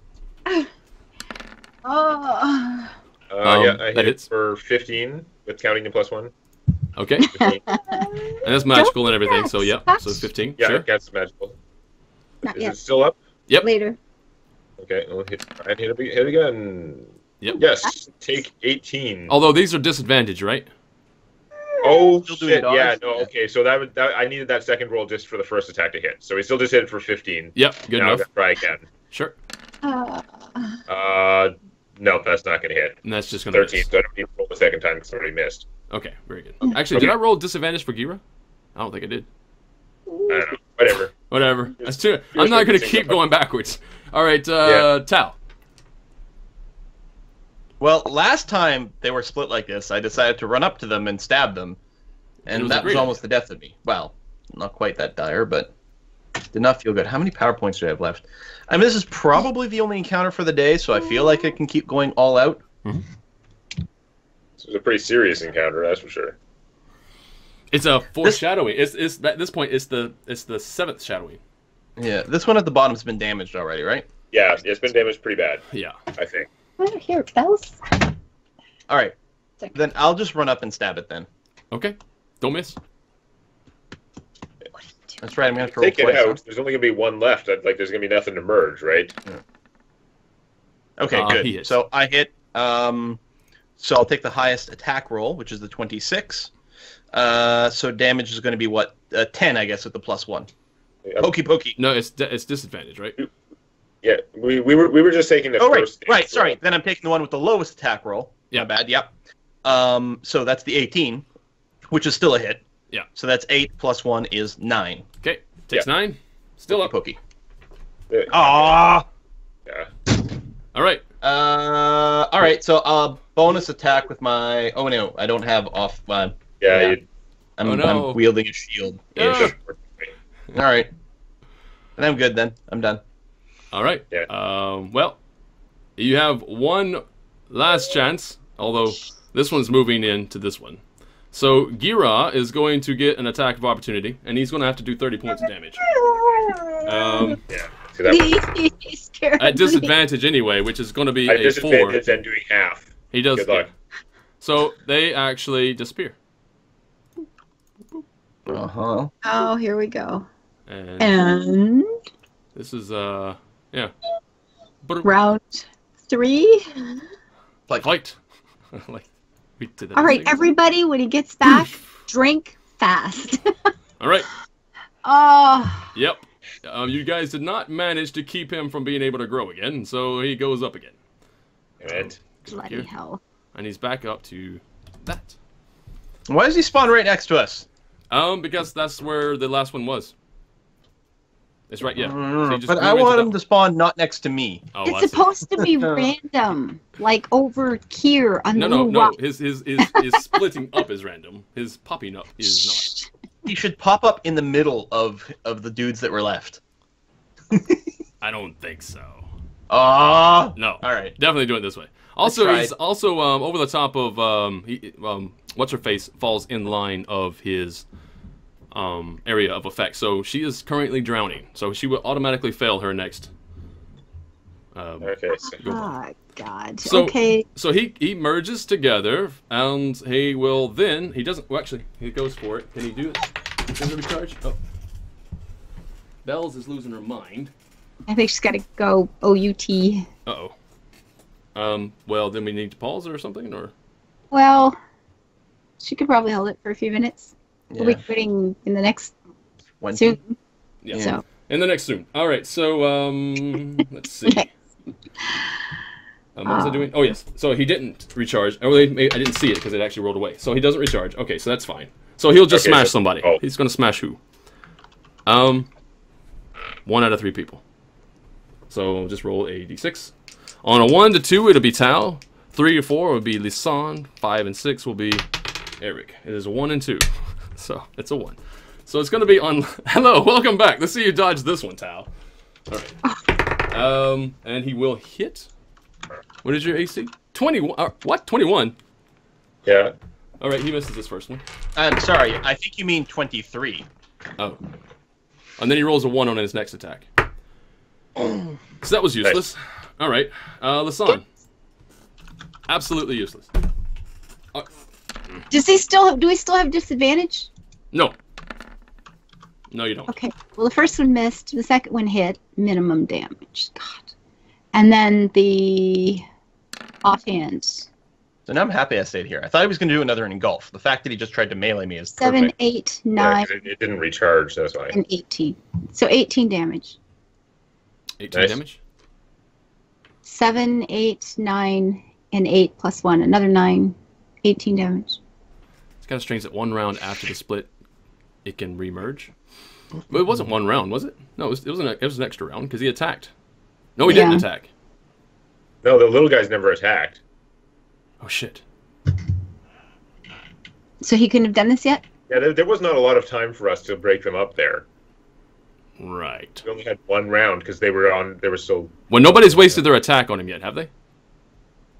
Oh. Yeah, I that hit hits. for 15 with counting the +1. Okay. 15. And that's magical and everything, so yeah. So 15. Yeah, Sure. that's magical. Not Is yet. it still up? Yep. Later. Okay, I'll hit it again. Yep. Yes, take 18. Although these are disadvantaged, right? Oh, Still doing shit, dodge? yeah, no, okay, so that I needed that second roll just for the first attack to hit. So he still just hit it for 15. Yep. Good now enough. I'm gonna try again. Sure. No, that's not gonna hit. And that's just gonna 13, miss. so I don't need to roll the second time because I already missed. Okay. Very good. Actually, did I roll disadvantage for Gira? I don't think I did. I don't know, whatever. Whatever. That's too. I'm not gonna keep going backwards. All right, Tal. Well, last time they were split like this, I decided to run up to them and stab them. And it And was a that was great almost the death of me. Well, not quite that dire, but did not feel good. How many power points do I have left? I mean, this is probably the only encounter for the day, so I feel like I can keep going all out. This was a pretty serious encounter, that's for sure. It's a foreshadowing. It's at this point. It's the 7th shadowing. Yeah, this one at the bottom's been damaged already, right? Yeah, it's been damaged pretty bad, Yeah. I think. I don't hear bells. All right. Then I'll just run up and stab it then. Okay. Don't miss. That's right. I'm gonna have to roll Take it twice, huh? out. There's only gonna be one left. Like, there's gonna be nothing to merge, right? Okay, He good. hits. So I hit. So I'll take the highest attack roll, which is the 26. So damage is going to be what 10, I guess, with the +1. Pokey pokey. No, it's disadvantage, right? Yeah, we were just taking the Oh right, first. right. Sorry. Then I'm taking the one with the lowest attack roll. Yeah. My bad. Yep. So that's the 18, which is still a hit. Yeah. So that's 8 + 1 is 9. Okay. Takes 9. Still up. Pokey. Ah. Yeah. All right. All right. So bonus attack with my. Oh no, I don't have off. Yeah. Yeah. I'm Oh, no. I'm wielding a shield. Ah. All right. And I'm good then. I'm done. All right. Yeah. Well, you have one last chance, although this one's moving into this one. So Gira is going to get an attack of opportunity, and he's going to have to do 30 points of damage. Yeah. See, that He's scared. At disadvantage anyway, which is going to be I a 4. disadvantage and doing half. He does. Good luck. So they actually disappear. Uh huh. Oh, here we go. And And This is yeah. But Round 3. Like, fight. Like we did that. All right, everybody, when he gets back, drink fast. All right. Oh, Yep. You guys did not manage to keep him from being able to grow again, so he goes up again. And bloody Here. hell. And he's back up to that. why does he spawn right next to us? Because that's where the last one was. It's right, yeah. So he just But grew I into want that him to spawn not next to me. Oh, It's I see. supposed to be random, like over here on No, the no, little no. rock. His splitting up is random. His popping up is He should pop up in the middle of the dudes that were left. not. I don't think so. Ah. No. All right. Definitely do it this way. Also, tried. he's also over the top of what's her face falls in line of his area of effect. So she is currently drowning. So she will automatically fail her next. okay, so Oh, God. So, Okay. So he merges together, and he will then. He doesn't. Well, actually, he goes for it. Can he do it? Can he recharge? Oh. Bells is losing her mind. I think she's got to go OUT. Uh-oh. Well, then we need to pause or something, or? Well, she could probably hold it for a few minutes. We'll be Yeah. quitting in the next When soon. Yeah. So, In the next soon. All right, so, let's see. What was I doing? Oh, yes. So he didn't recharge. Oh, I didn't see it because it actually rolled away. So he doesn't recharge. Okay, so that's fine. So he'll just Okay, smash so- somebody. oh. He's going to smash who? 1 out of 3 people. So we'll just roll a d6. On a 1 to 2, it'll be Tao. 3 to 4 will be Lisanne. 5 and 6 will be Eric. It is a 1 and 2. So it's a 1. So it's going to be on... Hello, welcome back. Let's see you dodge this one, Tao. All right. And he will hit... What is your AC? 21. What? 21? yeah. All right, he misses this first one. I'm sorry. I think you mean 23. Oh. And then he rolls a 1 on his next attack. So that was useless. All right. Lisanne. Absolutely useless. do we still have disadvantage? No. No, you don't. Okay. Well, the first one missed. The second one hit. Minimum damage. God. And then the offhand. So now I'm happy I stayed here. I thought he was going to do another engulf. The fact that he just tried to melee me is 7, perfect. 8, Yeah, 9, 'cause it didn't recharge, that's why. and 18. So 18 damage. 18 Nice. damage. 7, 8, 9, and 8 plus 1. Another 9. 18 damage. It's kind of strange that 1 round after the split, it can remerge. But it wasn't 1 round, was it? No, it was an extra round because he attacked. No, he didn't Yeah. attack. No, the little guy's never attacked. Oh, shit. So he couldn't have done this yet? Yeah, there was not a lot of time for us to break them up there. Right. We only had 1 round because they were so... Well, nobody's wasted their attack on him yet, have they?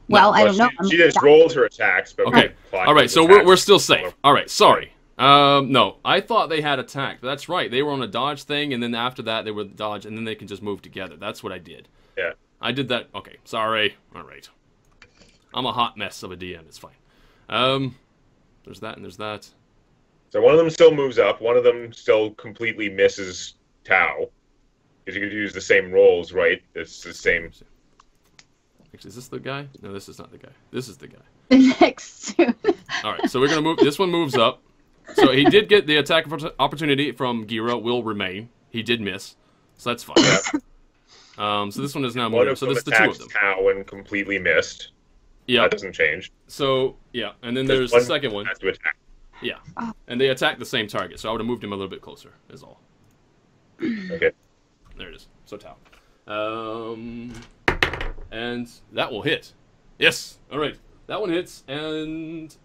Well, I don't know. She just rolled her attacks, but... Okay. All right, so we're still safe. All right, sorry. No, I thought they had attacked. That's right. They were on a dodge thing, and then after that, they were dodge, and then they can just move together. That's what I did. Yeah. I did that. Okay, sorry. All right. I'm a hot mess of a DM. It's fine. There's that, and there's that. So one of them still moves up. One of them still completely misses Tau. Because you could use the same rolls, right? It's the same... Actually, is this the guy? No, this is not the guy. This is the guy. The next soon. All right, so we're gonna move. This one moves up. So he did get the attack opportunity from Gira. Will remain. He did miss, so that's fine. So this one is now One moving. of So them this is the 2 of attacks them. Tau and completely missed. Yeah. That doesn't change. So yeah, and then there's the second one. Has to attack. Yeah, and they attack the same target. So I would have moved him a little bit closer. Is all. Okay. There it is. So Tau. And that will hit. Yes. All right. That one hits. And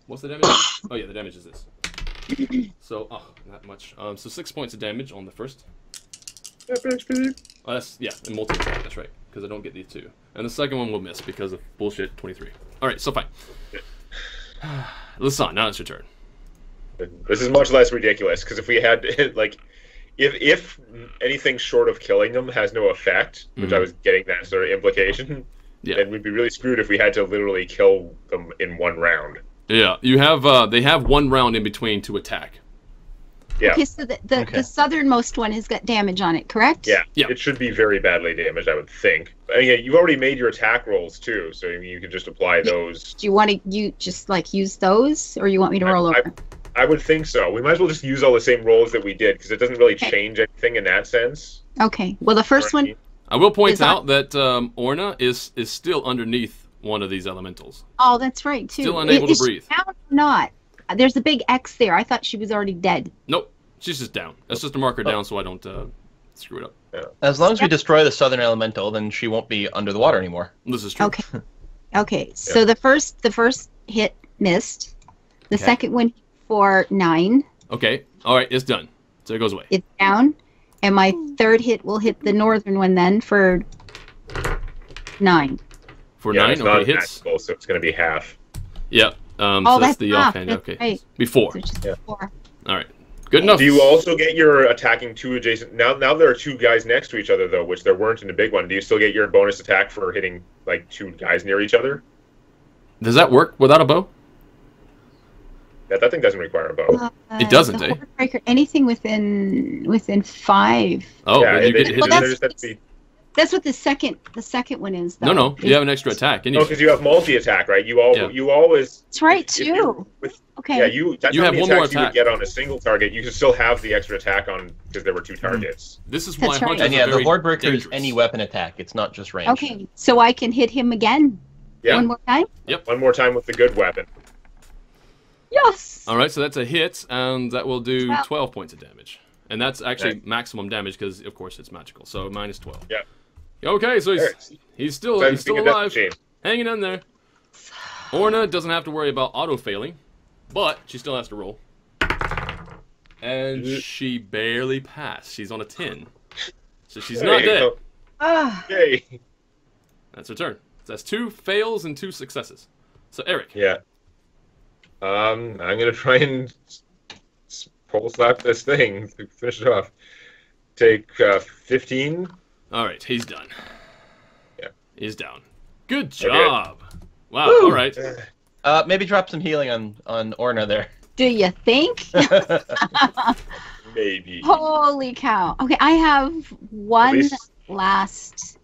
what's the damage? Oh yeah, the damage is this. So not much. So 6 points of damage on the first. Oh, that's and multi-attack. That's right. Because I don't get these 2. And the second one will miss because of bullshit 23. All right. So fine. Lisanne, now it's your turn. This is much less ridiculous because if we had like, if anything short of killing them has no effect, which I was getting that sort of implication, then we'd be really screwed if we had to literally kill them in 1 round. Yeah, you have. They have 1 round in between to attack. Yeah. Okay, so the Okay. southernmost one has got damage on it, correct? Yeah. Yeah. It should be very badly damaged, I would think. But again, you've already made your attack rolls too, so you can just apply those. Do you want to just like use those, or you want me to roll over? I would think so. We might as well just use all the same rolls that we did because it doesn't really Okay. change anything in that sense. Okay. Well, the first one. I will point Is that- out that Orna is still underneath one of these elementals. Oh, that's right too. Still unable to Is she breathe. down or not? There's a big X there. I thought she was already dead. Nope, she's just down. That's just to mark her down so I don't screw it up. As long as we destroy the southern elemental, then she won't be under the water anymore. This is true. Okay. Okay. So the first hit missed. The Okay. second one for 9. Okay, all right, it's done. So it goes away. It's down. And my third hit will hit the northern one then for 9. For Yeah, 9, it's okay, not hits. magical, so it's going to be half. Yeah. Oh, So that's that's the half, offhand. that's Okay. right. Before. So just Yeah. 4. All right. Good enough. Do you also get your attacking two adjacent? Now there are two guys next to each other though, which there weren't in the big one. Do you still get your bonus attack for hitting like two guys near each other? Does that work without a bow? That thing doesn't require a bow. It doesn't, the eh? Horde-breaker, anything within 5. Oh, yeah, then you it, get it, hit. Well, there that's- just has to be. That's what the second one is though. No, you have an extra attack. No, because you have multi attack, right? You always. That's right if you- too. Yeah, Okay. That's You how have many one more attacks you would attack. get on a single target. You can still have the extra attack on because there were two targets. This is why That's right. hunters And are yeah, the very horde breaker is dangerous. any weapon attack. It's not just range. Okay. So I can hit him again. Yeah. One more time. One more time with the good weapon. Yes. All right, so that's a hit, and that will do 12. 12 points of damage. And that's actually Okay. maximum damage because, of course, it's magical. So minus 12. Yeah. Okay, so There. he's still Time to still think of alive, Death Machine. hanging in there. Orna doesn't have to worry about auto failing, but she still has to roll. And she barely passed. She's on a 10, so she's not Hey, dead. oh, Ah. Yay. That's her turn. So that's 2 fails and 2 successes. So Eric. Yeah. I'm gonna try and pole slap this thing to finish it off. Take 15. All right, he's done. Yeah. He's down. Good job. Wow. Woo! All right. Maybe drop some healing on Orna there. Do you think? Maybe. Holy cow. Okay, I have one least- last.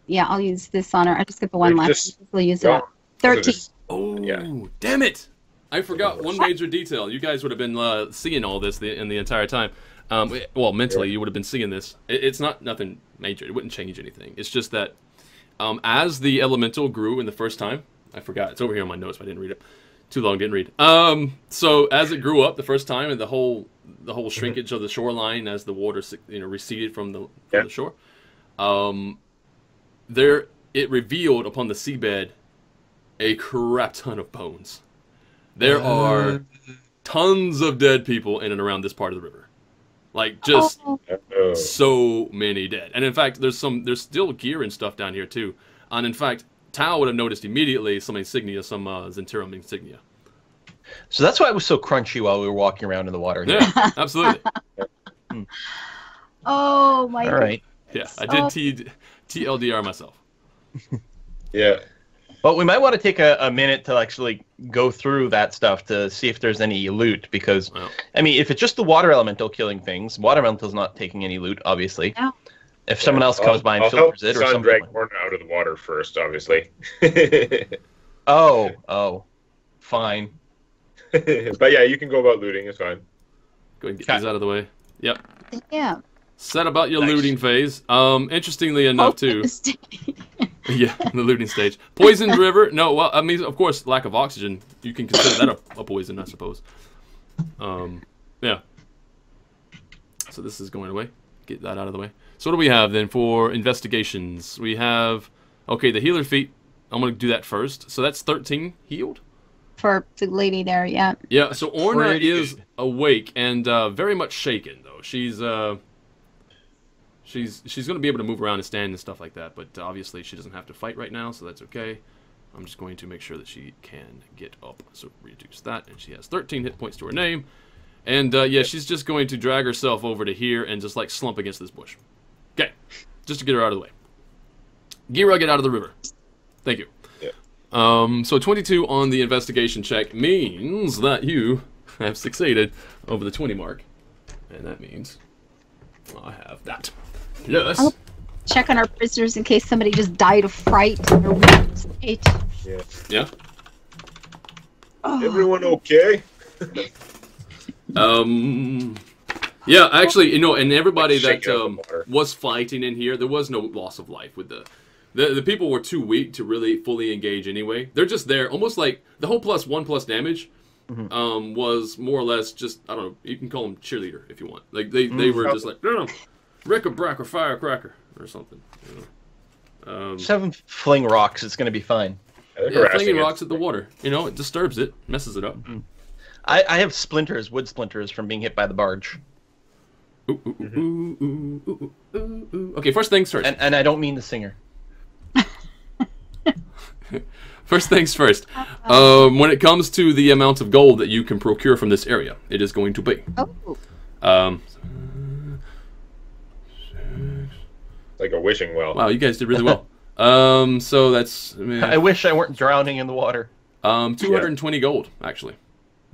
Yeah, I'll use this on her. I just got the one Like, left. just- We'll use it Well, up. 13. Oh, Yeah. damn it! I forgot one major detail. You guys would have been seeing all this in the entire time. Well, mentally, you would have been seeing this. It's not nothing major. It wouldn't change anything. It's just that as the elemental grew in the first time, I forgot. It's over here on my notes, but I didn't read it. Too long, didn't read. So as it grew up the first time, and the whole shrinkage of the shoreline as the water receded from the shore, it revealed upon the seabed a crap ton of bones. There are tons of dead people in and around this part of the river. Like, just Oh, Oh. so many dead. And in fact, there's still gear and stuff down here too. And in fact, Tao would have noticed immediately some insignia, some Zentirum insignia. So that's why it was so crunchy while we were walking around in the water. Here. Yeah, absolutely. oh my All right. Yeah, I did TLDR myself. Yeah. But we might want to take a minute to actually go through that stuff to see if there's any loot, because, Well. I mean, if it's just the water elemental killing things, water elemental's not taking any loot, obviously. No. If someone else comes by and I'll help filters it or Sun something. drag Orna out of the water first, obviously. Oh, fine. But yeah, you can go about looting. It's fine. Go ahead and get these out of the way. Yep. Yeah. Set about your Nice. looting phase. Interestingly enough, too. Mistake. Yeah, the looting stage. Poisoned river. No, well, I mean, of course, lack of oxygen. You can consider that a poison, I suppose. Yeah. So this is going away. Get that out of the way. So what do we have then for investigations? We have, okay, the healer feat. I'm going to do that first. So that's 13 healed. For the lady there, yeah. Yeah, so Orna Pretty is good. awake and very much shaken, though. She's going to be able to move around and stand and stuff like that, but obviously she doesn't have to fight right now, so that's okay. I'm just going to make sure that she can get up. So reduce that, and she has 13 hit points to her name. And yeah, she's just going to drag herself over to here and just like slump against this bush. Okay, just to get her out of the way. Gira, get out of the river. Thank you. Yeah. So 22 on the investigation check means that you I have succeeded over the 20 mark. And that means I have that. Plus... I'll check on our prisoners in case somebody just died of fright or weird state. Yeah. Yeah. Oh. Everyone okay? Yeah, actually, you know, and everybody Shake that it out of the water. was fighting in here, there was no loss of life with the people were too weak to really fully engage anyway. They're just there, almost like the whole +1+ damage was more or less just, I don't know, you can call them cheerleader if you want. Like they were just like, no, brick-a-brack firecracker or something. You know? Just have them fling rocks. It's going to be fine. Yeah, flinging rocks at the water. You know, it disturbs it, messes it up. I have splinters, wood splinters from being hit by the barge. Okay, first things first. And I don't mean the singer. First things first. When it comes to the amount of gold that you can procure from this area, it is going to be. Like a wishing well. Wow, you guys did really well. So that's. I wish I weren't drowning in the water. 220 gold, actually.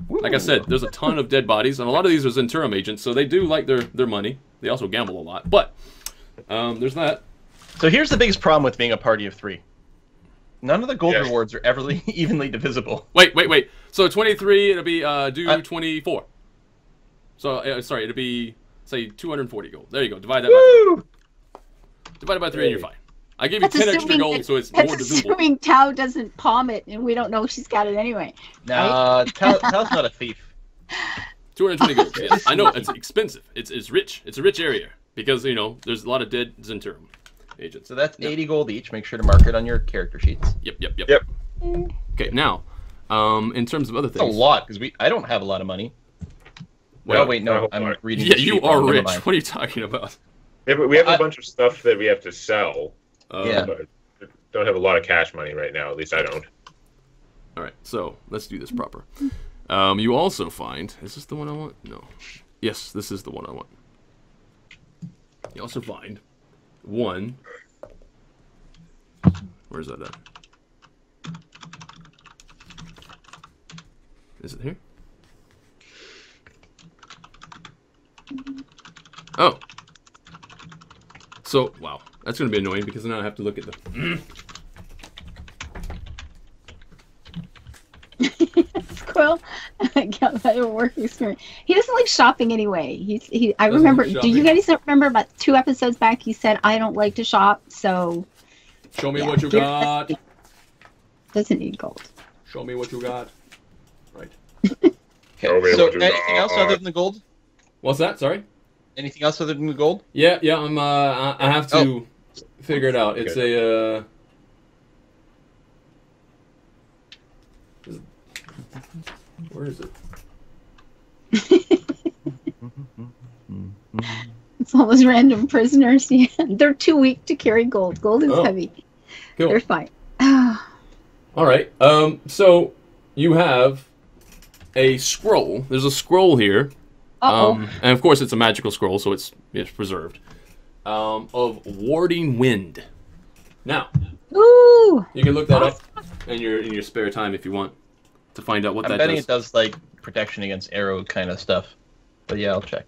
Like I said, there's a ton of dead bodies, and a lot of these are Zenturum agents, so they do like their money. They also gamble a lot, but there's that. So here's the biggest problem with being a party of 3. None of the gold rewards are ever evenly divisible. Wait. So 23, it'll be do 24. So sorry, it'll be say 240 gold. There you go. Divide that by 3. Divide it by 3 and you're fine. I gave you 10 extra gold, so it's more divisible. Assuming Tao doesn't palm it, and we don't know she's got it anyway. Nah, Tao's not a thief. 220 gold. Yes, I know it's expensive. It's rich. It's a rich area because you know there's a lot of dead Zenturum agents. So that's 80 gold each. Make sure to mark it on your character sheets. Yep. Okay, now, in terms of other things, That's a lot because I don't have a lot of money. Well, wait, no, I'm reading. Yeah, the you sheet are wrong, never rich. mind. What are you talking about? Yeah, but we have a bunch of stuff that we have to sell. Yeah. But don't have a lot of cash money right now. At least I don't. All right, so let's do this proper. You also find, is this the one I want? No. Yes, this is the one I want. You also find one. Where's that at? Is it here? Oh. So, wow. That's going to be annoying because now I have to look at the... Quill, got a work experience. He doesn't like shopping anyway. I remember. Do you guys remember about 2 episodes back? He said, "I don't like to shop, so." Show me what you got. Doesn't need gold. Show me what you got. Right. Okay. So anything else other than the gold? What's that? Sorry. Anything else other than the gold? Yeah. I'm. I have to figure it out. It's a. Where is it? It's all those random prisoners. Yeah, they're too weak to carry gold. Gold is heavy. Cool. They're fine. All right. So you have a scroll. There's a scroll here. And of course it's a magical scroll, so it's preserved. Of warding wind. Now. Ooh. You can look that up in your spare time if you want to find out what that does. I'm betting it does like protection against arrow kind of stuff. But yeah, I'll check.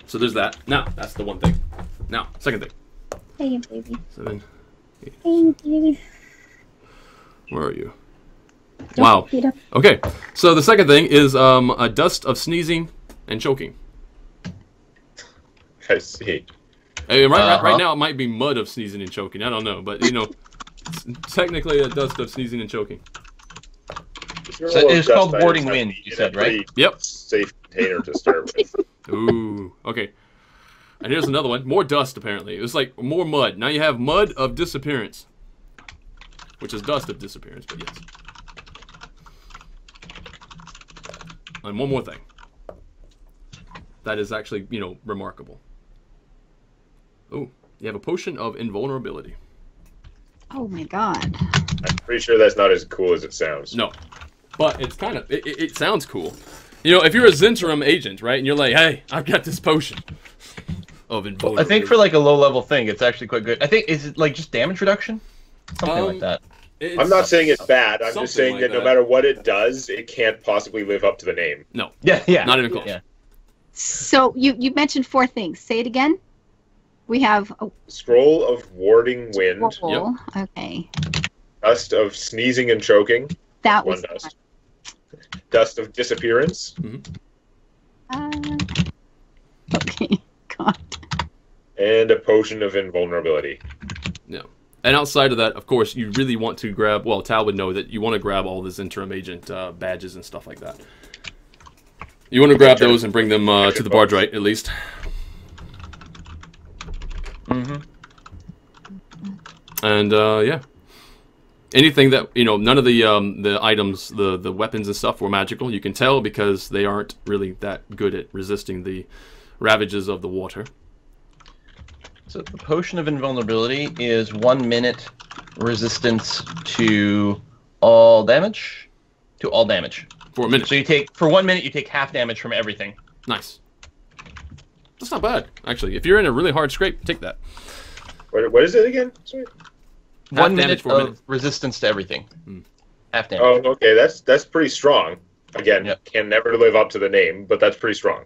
So there's that. Now, that's the one thing. Now, second thing. Hey, baby. 7. 8. Hey, baby. Where are you? Don't wow. Okay. So the second thing is a dust of sneezing and choking. I see. Hey, right now it might be mud of sneezing and choking. I don't know, but you know, it's technically a dust of sneezing and choking. So it's called warding wind, you said, right? Yep. Safe container to start with. Ooh, okay. And here's another one. More dust, apparently. It was like more mud. Now you have mud of disappearance. Which is dust of disappearance, but yes. And one more thing. That is actually, you know, remarkable. Oh, you have a potion of invulnerability. Oh my god. I'm pretty sure that's not as cool as it sounds. No. But it's kind of, it sounds cool. You know, if you're a Zenturum agent, right, and you're like, hey, I've got this potion of invulnerability. I think for like a low level thing, it's actually quite good. I think, is it like just damage reduction? Something like that. I'm not saying it's bad. I'm just saying like that no matter what it does, it can't possibly live up to the name. No. Yeah. Not even close. Yeah. So you mentioned 4 things. Say it again. We have Scroll of warding wind. scroll. Okay. Dust of sneezing and choking. That One was dust. Dust of disappearance. okay. God. And a potion of invulnerability. Yeah. And outside of that, of course, you really want to grab, well, Tal would know that you want to grab all this interim agent badges and stuff like that. You want to grab those and bring them to the barge, right, at least. And, yeah. Anything that, you know, none of the items, the weapons and stuff were magical. You can tell because they aren't really that good at resisting the ravages of the water. So the potion of invulnerability is 1 minute resistance to all damage. For a minute. So you take, for 1 minute, you take half damage from everything. Nice. That's not bad, actually. If you're in a really hard scrape, take that. What is it again? Sorry. 1 damage minute for a of minute. resistance to everything. Half damage. Oh, okay. That's pretty strong. Again, can never live up to the name, but that's pretty strong.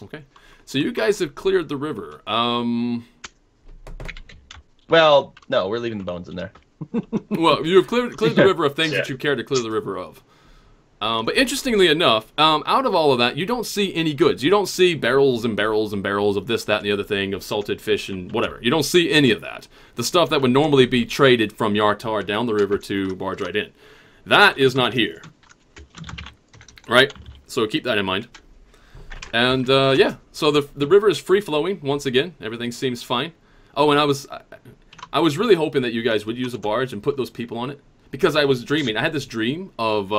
Okay. So you guys have cleared the river. Well, no, we're leaving the bones in there. Well, you have cleared the river of things that you care to clear the river of. But interestingly enough, out of all of that, you don't see any goods. You don't see barrels and barrels and barrels of this, that, and the other thing, of salted fish and whatever. You don't see any of that. The stuff that would normally be traded from Yartar down the river to Barge Right In. That is not here. Right? So keep that in mind. And, yeah. So the river is free-flowing, once again. Everything seems fine. Oh, and I was really hoping that you guys would use a barge and put those people on it. Because I was dreaming. I had this dream of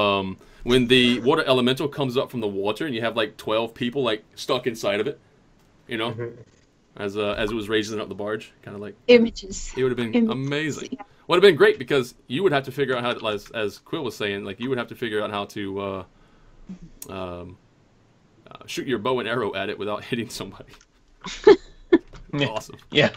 when the water elemental comes up from the water and you have like 12 people like stuck inside of it. You know? As it was raising up the barge. Kind of like... Images. It would have been amazing. Yeah. Would have been great because you would have to figure out how to, as Quill was saying, like you would have to figure out how to shoot your bow and arrow at it without hitting somebody. Awesome. Yeah.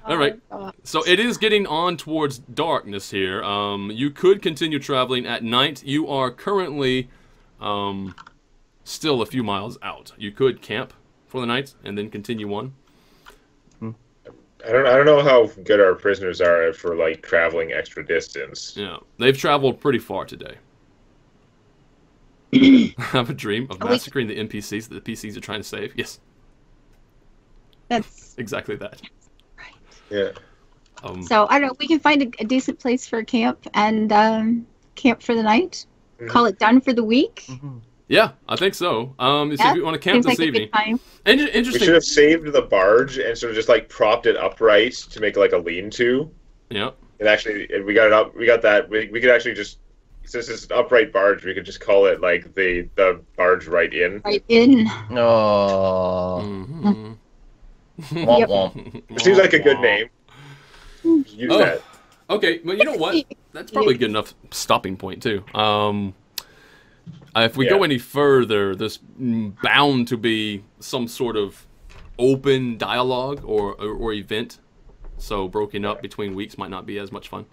All right. So it is getting on towards darkness here. You could continue traveling at night. You are currently still a few miles out. You could camp for the night and then continue on. I don't know how good our prisoners are for like traveling extra distance. Yeah, they've traveled pretty far today. I have a dream of massacring the NPCs that the PCs are trying to save. Yes. That's exactly that. Right. Yeah. So I don't know. We can find a decent place for a camp and camp for the night. Call it done for the week. Yeah, I think so. So if you want to camp this evening, interesting. We should have saved the barge and sort of just like propped it upright to make like a lean-to. Yeah. And actually, we got it up. We got that. We could actually just, since it's an upright barge, we could just call it like the barge right in. Right in. Oh. Womp womp. It seems like a good name. Use that. Okay, well, you know what? That's probably a good enough stopping point too. If we go any further, there's bound to be some sort of open dialogue or event. So broken up between weeks might not be as much fun.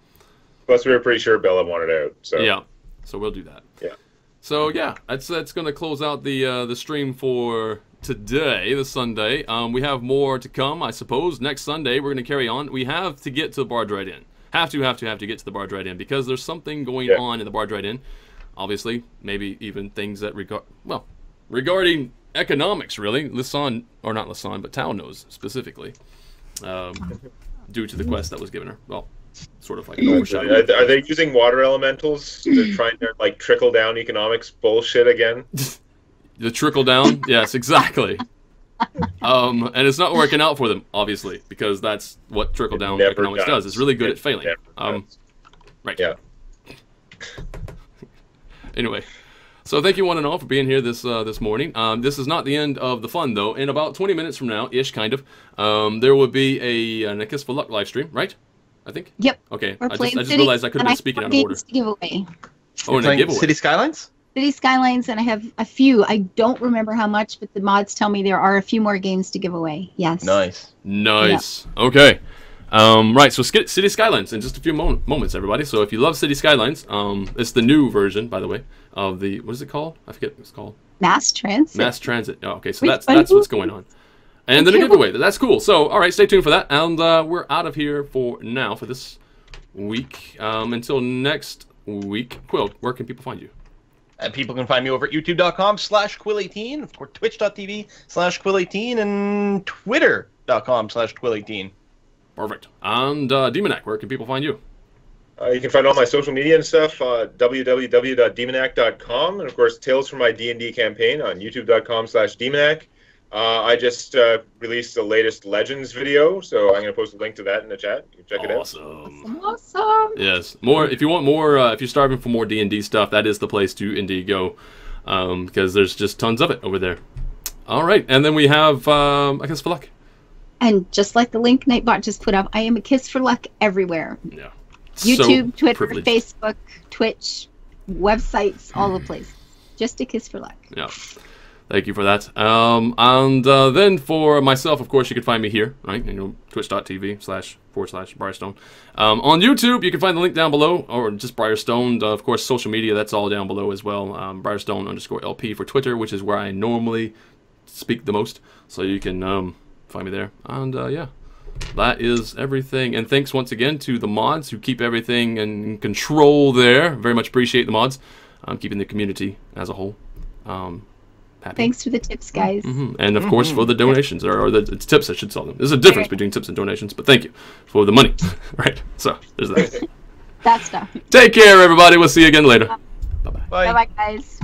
Plus, we were pretty sure Bella wanted out. So yeah, so we'll do that. Yeah. So yeah, that's going to close out the stream for today, the Sunday. We have more to come, I suppose. Next Sunday, we're going to carry on. We have to get to the Barge Right In. Have to get to the Barge Right In because there's something going on in the Barge Right In. Obviously, maybe even things that regarding economics, really. Lisanne, or not Lisanne, but Tao knows specifically, due to the quest that was given her. Well, sort of like an overshadow. Are they using water elementals to try and like trickle down economics bullshit again? The trickle down, yes, exactly. And it's not working out for them, obviously, because that's what trickle down economics does. It's really good at failing. Right. Yeah. Anyway, so thank you one and all for being here this morning. This is not the end of the fun, though. In about 20 minutes from now, ish, kind of, there will be a Kiss for Luck live stream, right? I think. Yep. Okay. I just realized I could have been speaking out of order. To give away. Oh, and a giveaway. City Skylines? City Skylines, and I have a few. I don't remember how much, but the mods tell me there are a few more games to give away. Yes. Nice. Nice. Yeah. Okay. Right, so City Skylines in just a few moments, everybody. So if you love City Skylines, it's the new version, by the way, of the, what is it called? I forget what it's called. Mass Transit. Mass Transit. Oh, okay, so Wait, that's what's going on. And then a giveaway. That's cool. So, all right, stay tuned for that. And we're out of here for now, for this week. Until next week. Quill, where can people find you? People can find me over at youtube.com/Quill18, of course, twitch.tv/Quill18, and twitter.com/Quill18. Perfect. And Demonac, where can people find you? You can find all my social media and stuff www.demonac.com, and of course, Tales from my D&D campaign on youtube.com/Demonac. I just released the latest Legends video, so I'm going to post a link to that in the chat. You can check it out. Awesome. Yes. More. If you want more, if you're starving for more D&D stuff, that is the place to indeed go, because there's just tons of it over there. All right, and then we have, I guess, for luck. And just like the link Nightbot just put up, I am a kiss for luck everywhere. Yeah. YouTube, So Twitter, privileged. Facebook, Twitch, websites, all the places. Just a kiss for luck. Yeah. Thank you for that. And then for myself, of course, you can find me here, right? You know, twitch.tv//Briarstone. On YouTube, you can find the link down below, or just Briarstone. Of course, social media, that's all down below as well. Briarstone_LP for Twitter, which is where I normally speak the most. So you can find me there. And yeah, that is everything. And thanks once again to the mods who keep everything in control there. Very much appreciate the mods. Keeping the community as a whole happy. Thanks for the tips, guys. And of course for the donations, or the tips, I should tell them. There's a difference between tips and donations, but thank you for the money. Right, so there's that. That stuff. Take care, everybody. We'll see you again later. Bye-bye. Bye. Bye-bye, guys.